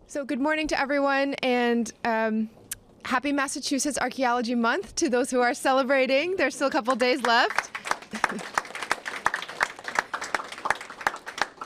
So good morning to everyone, and happy Massachusetts Archaeology Month to those who are celebrating. There's still a couple days left.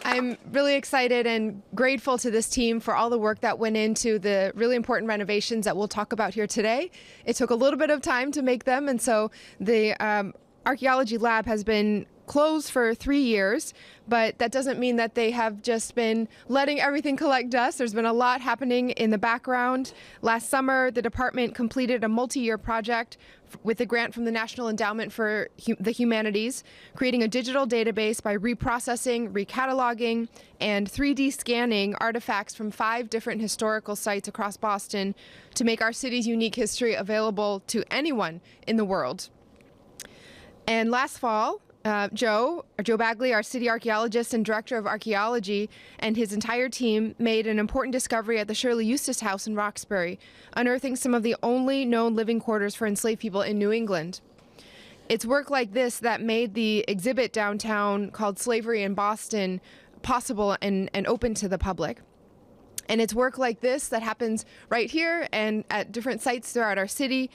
I'm really excited and grateful to this team for all the work that went into the really important renovations that we'll talk about here today. It took a little bit of time to make them, and so the Archaeology Lab has been closed for 3 years, but that doesn't mean that they have just been letting everything collect dust. There's been a lot happening in the background. Last summer, the department completed a multi-year project with a grant from the National Endowment for the Humanities, creating a digital database by reprocessing, recataloging, and 3D scanning artifacts from 5 different historical sites across Boston to make our city's unique history available to anyone in the world. And last fall, Joe Bagley, our city archaeologist and director of archaeology, and his entire team made an important discovery at the Shirley Eustace House in Roxbury, unearthing some of the only known living quarters for enslaved people in New England. It's work like this that made the exhibit downtown called Slavery in Boston possible and open to the public. And it's work like this that happens right here and at different sites throughout our city.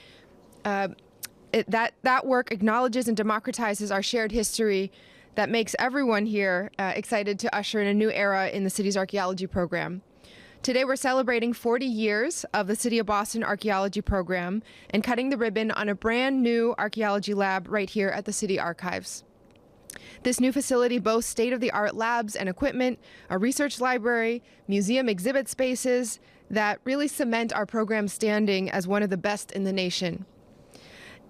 That work acknowledges and democratizes our shared history that makes everyone here excited to usher in a new era in the city's archaeology program. Today we're celebrating 40 years of the City of Boston Archaeology Program and cutting the ribbon on a brand new archaeology lab right here at the City Archives. This new facility boasts state-of-the-art labs and equipment, a research library, museum exhibit spaces that really cement our program's standing as one of the best in the nation.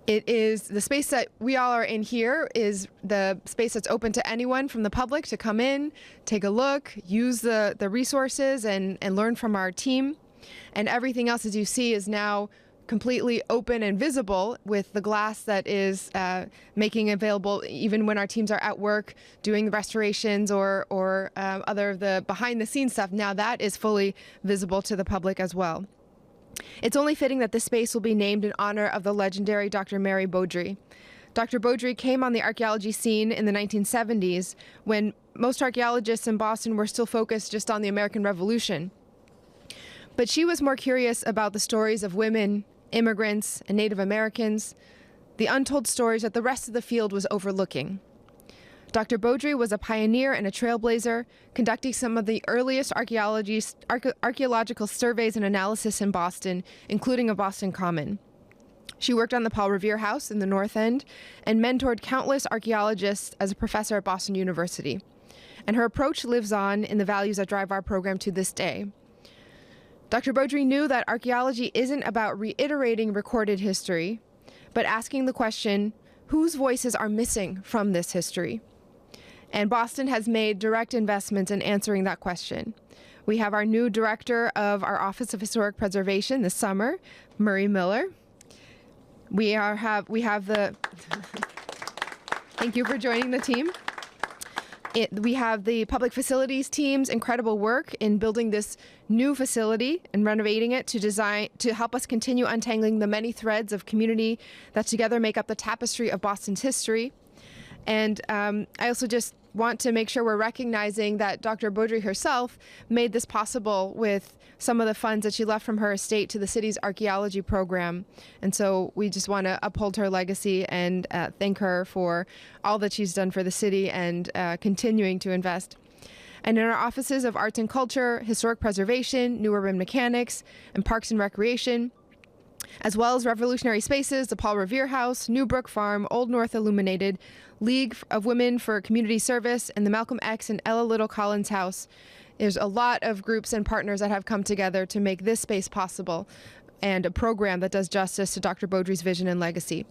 It is the space that we all are in here is the space that's open to anyone from the public to come in, take a look, use the resources and learn from our team. And everything else, as you see, is now completely open and visible with the glass that is making available even when our teams are at work doing the restorations or other of the behind the scenes stuff. Now that is fully visible to the public as well. It's only fitting that this space will be named in honor of the legendary Dr. Mary Beaudry. Dr. Beaudry came on the archaeology scene in the 1970s when most archaeologists in Boston were still focused just on the American Revolution. But she was more curious about the stories of women, immigrants, and Native Americans, the untold stories that the rest of the field was overlooking. Dr. Beaudry was a pioneer and a trailblazer, conducting some of the earliest archaeological surveys and analysis in Boston, including of Boston Common. She worked on the Paul Revere House in the North End and mentored countless archaeologists as a professor at Boston University. And her approach lives on in the values that drive our program to this day. Dr. Beaudry knew that archaeology isn't about reiterating recorded history, but asking the question, whose voices are missing from this history? And Boston has made direct investments in answering that question. We have our new director of our Office of Historic Preservation this summer, Murray Miller. We have the, thank you for joining the team. We have the public facilities team's incredible work in building this new facility and renovating it to help us continue untangling the many threads of community that together make up the tapestry of Boston's history. And I also just want to make sure we're recognizing that Dr. Beaudry herself made this possible with some of the funds that she left from her estate to the city's archaeology program. And so we just want to uphold her legacy and thank her for all that she's done for the city and continuing to invest. And in our offices of arts and culture, historic preservation, new urban mechanics, and parks and recreation, as well as revolutionary spaces, the Paul Revere House, Newbrook Farm, Old North Illuminated, League of Women for Community Service, and the Malcolm X and Ella Little Collins House. There's a lot of groups and partners that have come together to make this space possible and a program that does justice to Dr. Beaudry's vision and legacy.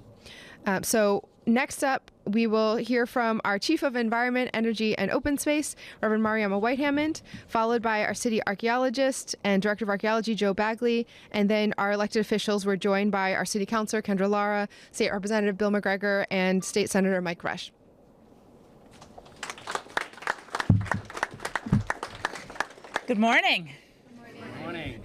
So next up, we will hear from our Chief of Environment, Energy, and Open Space, Reverend Mariama White-Hammond, followed by our City Archaeologist and Director of Archaeology, Joe Bagley, and then our elected officials were joined by our City Councilor, Kendra Lara, State Representative Bill McGregor, and State Senator Mike Rush. Good morning. Good morning.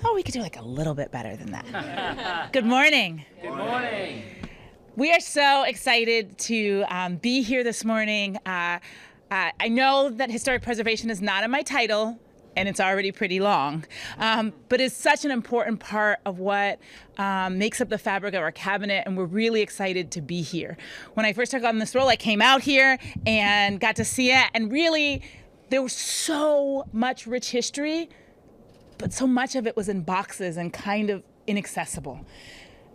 Oh, we could do like a little bit better than that. Good morning. Good morning. We are so excited to be here this morning. I know that historic preservation is not in my title, and it's already pretty long, but it's such an important part of what makes up the fabric of our cabinet, and we're really excited to be here. When I first took on this role, I came out here and got to see it, and really, there was so much rich history, but so much of it was in boxes and kind of inaccessible.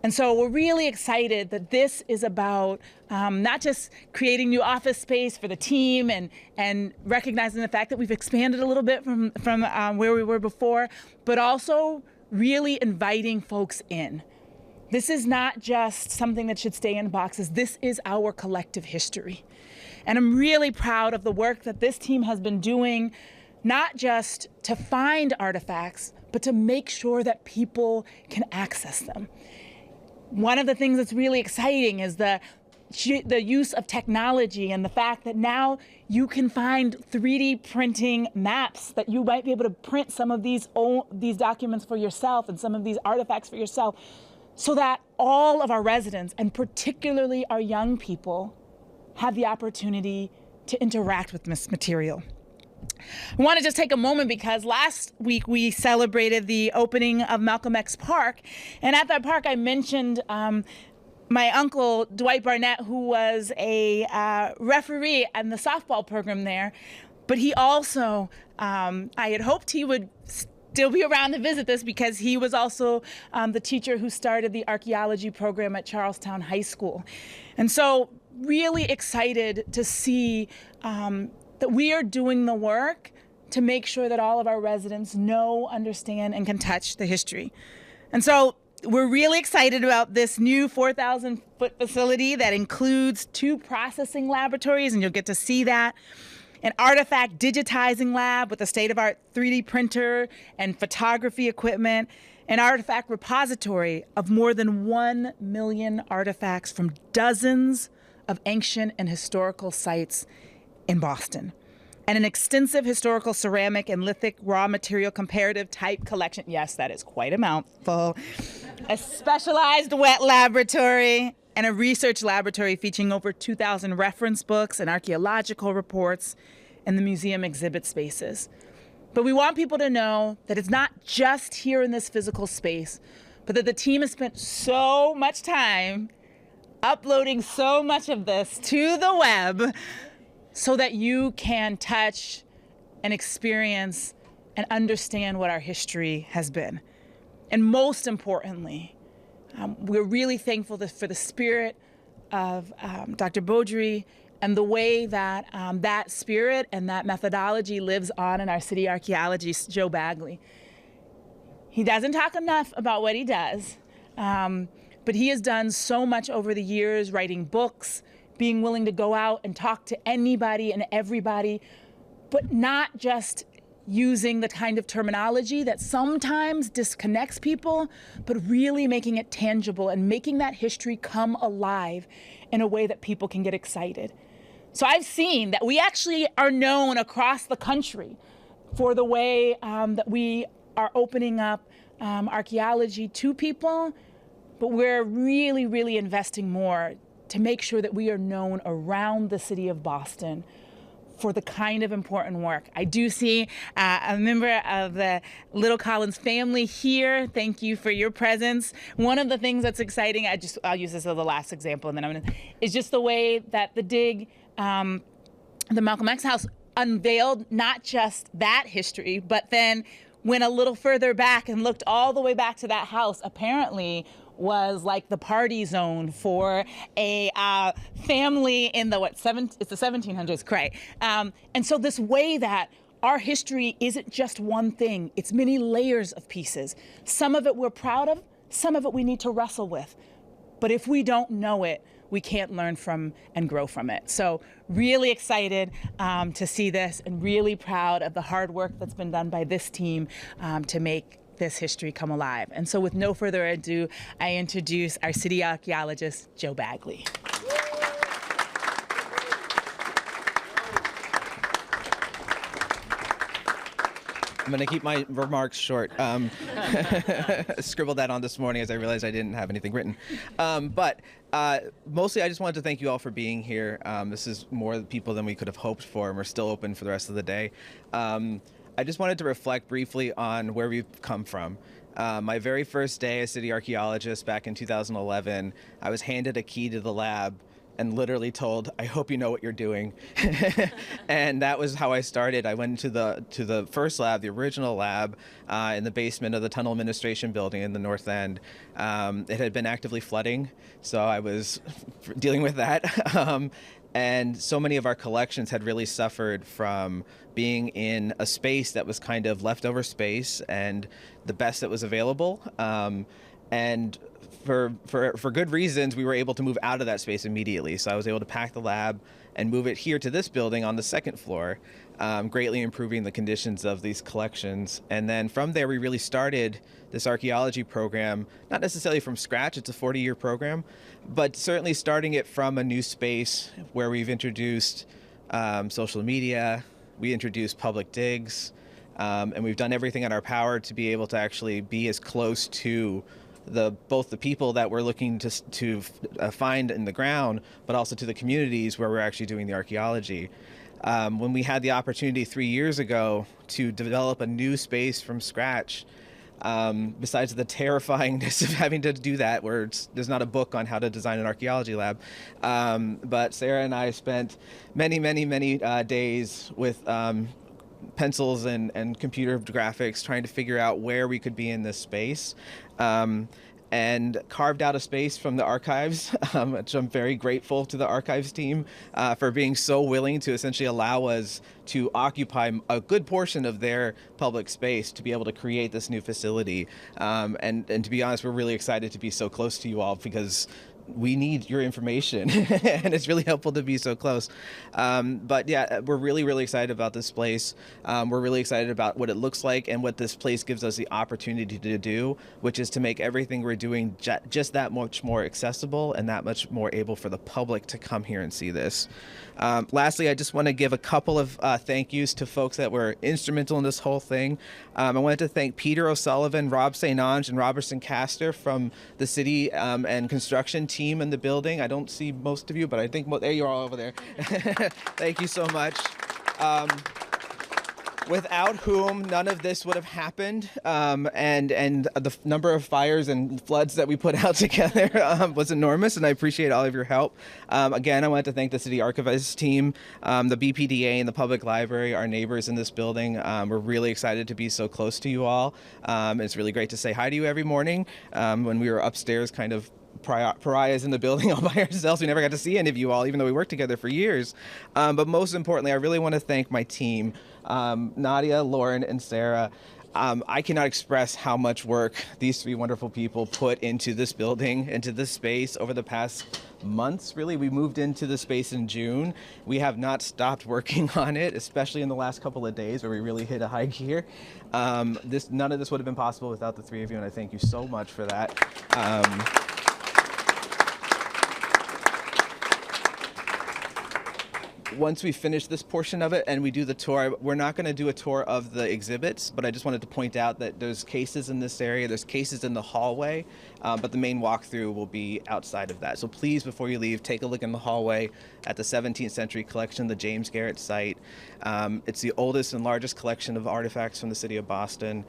And so we're really excited that this is about not just creating new office space for the team and recognizing the fact that we've expanded a little bit from where we were before, but also really inviting folks in. This is not just something that should stay in boxes. This is our collective history. And I'm really proud of the work that this team has been doing, not just to find artifacts, but to make sure that people can access them. One of the things that's really exciting is the use of technology and the fact that now you can find 3D printing maps, that you might be able to print some of these documents for yourself and some of these artifacts for yourself, so that all of our residents, and particularly our young people, have the opportunity to interact with this material. I want to just take a moment because last week we celebrated the opening of Malcolm X Park, and at that park I mentioned my uncle Dwight Barnett, who was a referee in the softball program there, but he also, I had hoped he would still be around to visit this because he was also the teacher who started the archaeology program at Charlestown High School. And so really excited to see that we are doing the work to make sure that all of our residents know, understand, and can touch the history. And so we're really excited about this new 4,000-foot facility that includes 2 processing laboratories, and you'll get to see that, an artifact digitizing lab with a state-of-art 3D printer and photography equipment, an artifact repository of more than 1 million artifacts from dozens of ancient and historical sites in Boston, and an extensive historical ceramic and lithic raw material comparative type collection. Yes, that is quite a mouthful. A specialized wet laboratory and a research laboratory featuring over 2,000 reference books and archaeological reports, and the museum exhibit spaces. But we want people to know that it's not just here in this physical space, but that the team has spent so much time uploading so much of this to the web so that you can touch and experience and understand what our history has been. And most importantly, we're really thankful for the spirit of Dr. Beaudry and the way that that spirit and that methodology lives on in our city archaeologist, Joe Bagley. He doesn't talk enough about what he does, but he has done so much over the years, writing books, being willing to go out and talk to anybody and everybody, but not just using the kind of terminology that sometimes disconnects people, but really making it tangible and making that history come alive in a way that people can get excited. So I've seen that we actually are known across the country for the way that we are opening up archaeology to people, but we're really, really investing more to make sure that we are known around the city of Boston for the kind of important work. I do see a member of the Little Collins family here. Thank you for your presence. One of the things that's exciting, I'll use this as the last example, and then is just the way that the dig, the Malcolm X House unveiled not just that history, but then went a little further back and looked all the way back to that house. Apparently was like the party zone for a family in the it's the 1700s, correct? And so this way that our history isn't just one thing, it's many layers of pieces. Some of it we're proud of, some of it we need to wrestle with. But if we don't know it, we can't learn from and grow from it. So really excited to see this, and really proud of the hard work that's been done by this team to make this history come alive. And so with no further ado, I introduce our city archaeologist, Joe Bagley. I'm going to keep my remarks short. Scribbled that on this morning as I realized I didn't have anything written. But mostly I just wanted to thank you all for being here. This is more people than we could have hoped for, and we're still open for the rest of the day. I just wanted to reflect briefly on where we've come from. My very first day as city archaeologist back in 2011, I was handed a key to the lab and literally told, "I hope you know what you're doing." And that was how I started. I went to the first lab, the original lab, in the basement of the Tunnel Administration Building in the North End. It had been actively flooding, so I was dealing with that. And so many of our collections had really suffered from being in a space that was kind of leftover space and the best that was available. And for good reasons, we were able to move out of that space immediately. So I was able to pack the lab and move it here to this building on the second floor, greatly improving the conditions of these collections. And then from there, we really started this archaeology program, not necessarily from scratch, it's a 40-year program, but certainly starting it from a new space where we've introduced social media, we introduced public digs, and we've done everything in our power to be able to actually be as close to both the people that we're looking to find in the ground, but also to the communities where we're actually doing the archaeology. When we had the opportunity 3 years ago to develop a new space from scratch, besides the terrifyingness of having to do that, where there's not a book on how to design an archaeology lab, but Sarah and I spent many days with pencils and computer graphics trying to figure out where we could be in this space, and carved out a space from the archives, which I'm very grateful to the archives team for being so willing to essentially allow us to occupy a good portion of their public space to be able to create this new facility. And to be honest, we're really excited to be so close to you all, because we need your information and it's really helpful to be so close. But yeah, we're really excited about this place. We're really excited about what it looks like and what this place gives us the opportunity to do, which is to make everything we're doing just that much more accessible and that much more able for the public to come here and see this. Lastly, I just want to give a couple of thank yous to folks that were instrumental in this whole thing. I wanted to thank Peter O'Sullivan, Rob St. Ange, and Robertson Castor from the city and construction team in the building. I don't see most of you, but I think there you are all over there. Thank you so much. Without whom none of this would have happened, and the number of fires and floods that we put out together was enormous, and I appreciate all of your help. Again, I want to thank the city archivist team, the BPDA and the public library, our neighbors in this building. We're really excited to be so close to you all. It's really great to say hi to you every morning. When we were upstairs kind of pariahs in the building all by ourselves, we never got to see any of you all, even though we worked together for years. But most importantly, I really want to thank my team, Nadia, Lauren, and Sarah. I cannot express how much work these three wonderful people put into this building, into this space over the past months. Really, we moved into the space in June. We have not stopped working on it, especially in the last couple of days where we really hit a high gear. None of this would have been possible without the three of you, and I thank you so much for that. Once we finish this portion of it and we do the tour, we're not going to do a tour of the exhibits, but I just wanted to point out that there's cases in this area, there's cases in the hallway, but the main walkthrough will be outside of that. So please, before you leave, take a look in the hallway at the 17th century collection, the James Garrett site. It's the oldest and largest collection of artifacts from the city of Boston.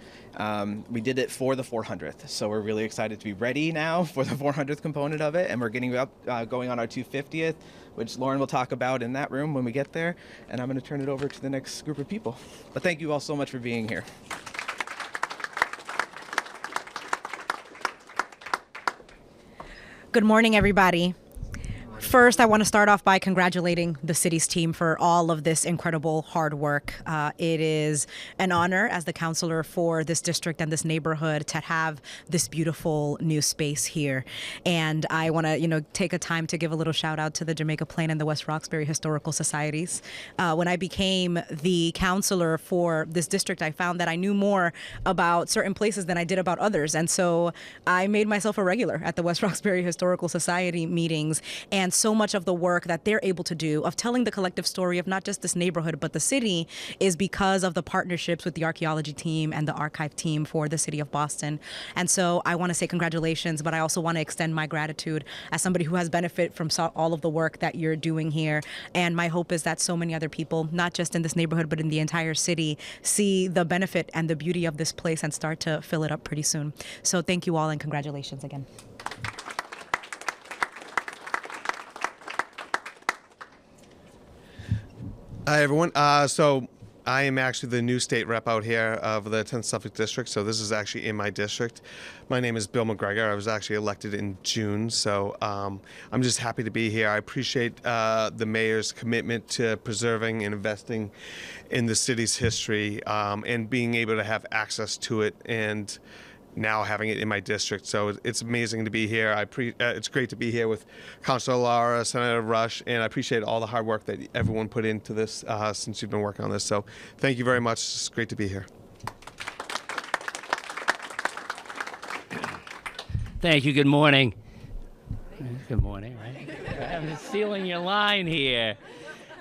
We did it for the 400th, so we're really excited to be ready now for the 400th component of it, and we're getting up, going on our 250th, which Lauren will talk about in that room when we get there, and I'm going to turn it over to the next group of people. But thank you all so much for being here. Good morning, everybody. First, I want to start off by congratulating the city's team for all of this incredible hard work. It is an honor as the counselor for this district and this neighborhood to have this beautiful new space here. And I want to, take a time to give a little shout out to the Jamaica Plain and the West Roxbury Historical Societies. When I became the counselor for this district, I found that I knew more about certain places than I did about others. And so I made myself a regular at the West Roxbury Historical Society meetings. And so much of the work that they're able to do of telling the collective story of not just this neighborhood but the city is because of the partnerships with the archaeology team and the archive team for the city of Boston. And so I want to say congratulations, but I also want to extend my gratitude as somebody who has benefit from all of the work that you're doing here. And my hope is that so many other people, not just in this neighborhood but in the entire city, see the benefit and the beauty of this place and start to fill it up pretty soon. So thank you all and congratulations again. Hi, everyone. So I am actually the new state rep out here of the 10th Suffolk District, so this is actually in my district. My name is Bill McGregor. I was actually elected in June, so I'm just happy to be here. I appreciate the mayor's commitment to preserving and investing in the city's history and being able to have access to it, and now having it in my district. So it's amazing to be here. It's great to be here with Councilor Lara, Senator Rush, and I appreciate all the hard work that everyone put into this since you've been working on this. So thank you very much. It's great to be here. Thank you. Good morning. Good morning, right? I'm stealing your line here.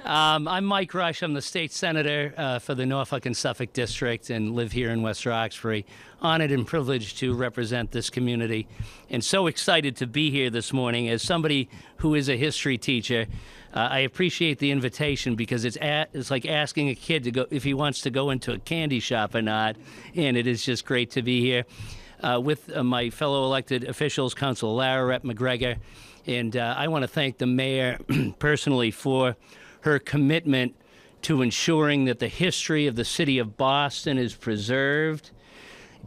I'm Mike Rush. I'm the state senator for the Norfolk and Suffolk District and live here in West Roxbury. Honored and privileged to represent this community and so excited to be here this morning. As somebody who is a history teacher, I appreciate the invitation because it's like asking a kid to go if he wants to go into a candy shop or not, and it is just great to be here with my fellow elected officials, Councilor Lara, Rep. McGregor, and I want to thank the mayor personally for her commitment to ensuring that the history of the city of Boston is preserved,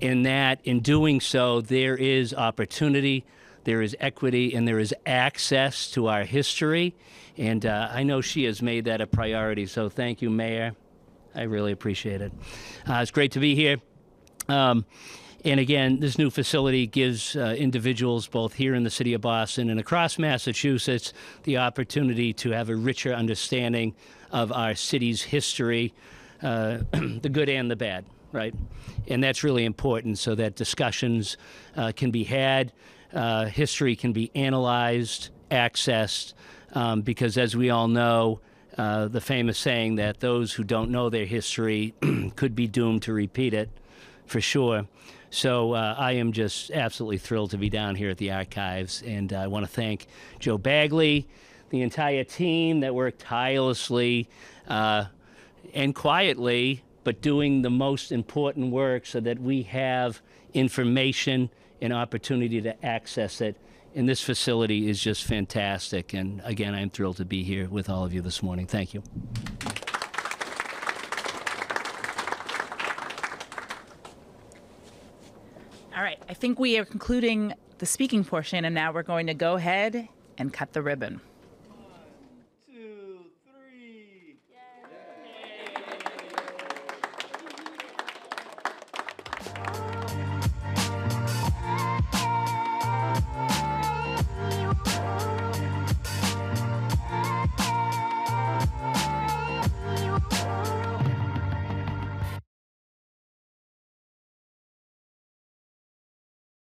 and that in doing so there is opportunity, there is equity, and there is access to our history. And I know she has made that a priority, so thank you, Mayor. I really appreciate it. It's great to be here. And again, this new facility gives individuals both here in the city of Boston and across Massachusetts the opportunity to have a richer understanding of our city's history, the good and the bad, right? And that's really important so that discussions can be had, history can be analyzed, accessed, because as we all know, the famous saying that those who don't know their history could be doomed to repeat it, for sure. So I am just absolutely thrilled to be down here at the archives, and I want to thank Joe Bagley, the entire team that worked tirelessly and quietly, but doing the most important work so that we have information and opportunity to access it. And this facility is just fantastic. And again, I'm thrilled to be here with all of you this morning. Thank you. All right, I think we are concluding the speaking portion, and now we're going to go ahead and cut the ribbon.